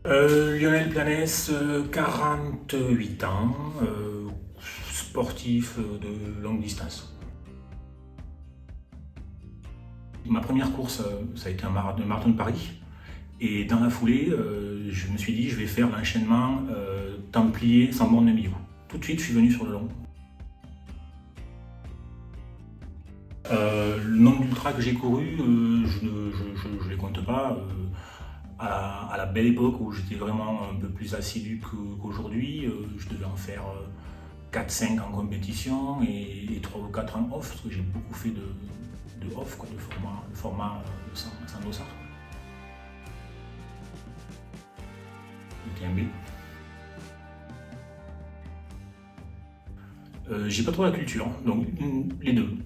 Lionel Planès, 48 ans, sportif de longue distance. Ma première course, ça a été un marathon de Paris. Et dans la foulée, je me suis dit, je vais faire l'enchaînement Templier sans borne de Millau. Tout de suite, je suis venu sur le long. Le nombre d'ultras que j'ai couru, je ne les compte pas. À la belle époque où j'étais vraiment un peu plus assidu qu'aujourd'hui, je devais en faire 4-5 en compétition et 3 ou 4 en off, parce que j'ai beaucoup fait de off, quoi, de format sans dossard. UTMB. J'ai pas trop la culture, donc les deux.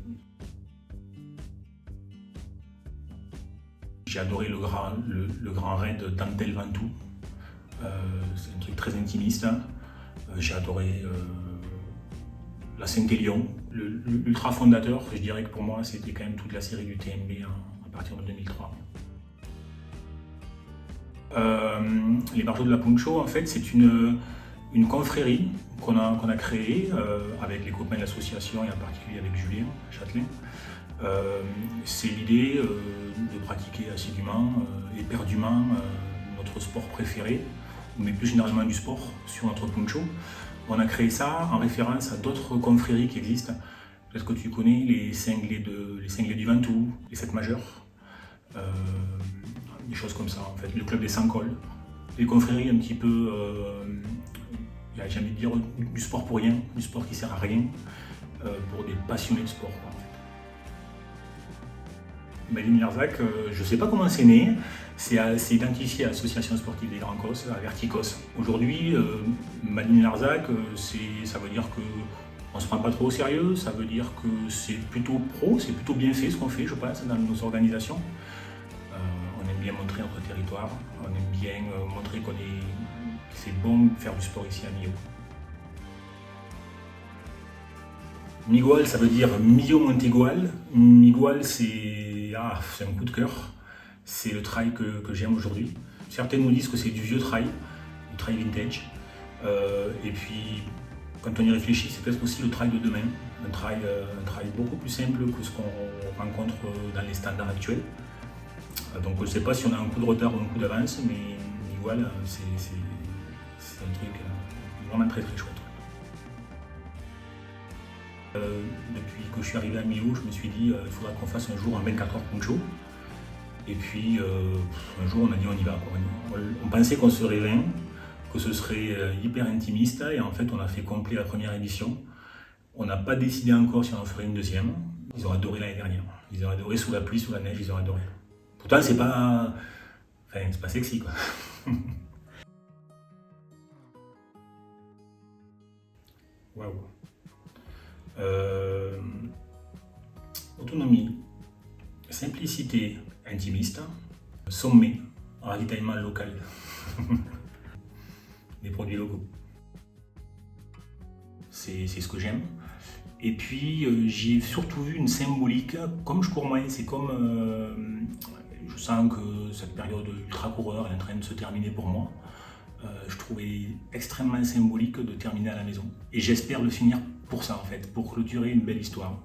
J'ai adoré le grand raid Dantel Ventoux. C'est un truc très intimiste. J'ai adoré la Saint-Élion. L'ultra fondateur, je dirais que pour moi, c'était quand même toute la série du TMB à partir de 2003. Les Barjots de la Puncho, en fait, c'est une confrérie qu'on a créée avec les copains de l'association et en particulier avec Julien Châtelain. C'est l'idée de pratiquer assidûment, éperdument notre sport préféré, mais plus généralement du sport sur notre puncho. On a créé ça en référence à d'autres confréries qui existent. Peut-être que tu connais les cinglés du Ventoux, les 7 majeurs, des choses comme ça en fait, le club des Sans-Cols. Des confréries un petit peu, j'ai envie de dire, du sport pour rien, du sport qui sert à rien, pour des passionnés de sport, quoi, en fait. Malines Larzac, je ne sais pas comment c'est né, c'est identifié à l'Association sportive des Grands Cosses, à Verticos. Aujourd'hui, Malines Larzac, ça veut dire qu'on ne se prend pas trop au sérieux, ça veut dire que c'est plutôt pro, c'est plutôt bien fait ce qu'on fait, je pense, dans nos organisations. On aime bien montrer notre territoire, on aime bien montrer que c'est bon de faire du sport ici à Millau. Miguel, ça veut dire Millau Montegual. Miguel, c'est un coup de cœur. C'est le trail que j'aime aujourd'hui. Certains nous disent que c'est du vieux trail, du trail vintage. Et puis, quand on y réfléchit, c'est peut-être aussi le trail de demain. Un trail beaucoup plus simple que ce qu'on rencontre dans les standards actuels. Donc je ne sais pas si on a un coup de retard ou un coup d'avance, mais Miguel, c'est un truc vraiment très très chouette. Depuis que je suis arrivé à Millau, je me suis dit il faudra qu'on fasse un jour un 24 heures puncho. Et puis un jour on a dit on y va, quoi. On pensait qu'on serait 20, que ce serait hyper intimiste, et en fait on a fait complet la première édition. On n'a pas décidé encore si on en ferait une deuxième. Ils ont adoré l'année dernière. Ils ont adoré sous la pluie, sous la neige, ils ont adoré. Pourtant c'est pas sexy, quoi. Waouh. Autonomie, simplicité intimiste, sommet, ravitaillement local, des produits locaux. C'est ce que j'aime. Et puis j'ai surtout vu une symbolique, comme je cours moins, c'est comme je sens que cette période ultra-coureur est en train de se terminer pour moi. Je trouvais extrêmement symbolique de terminer à la maison. Et j'espère le finir pour ça en fait, pour clôturer une belle histoire.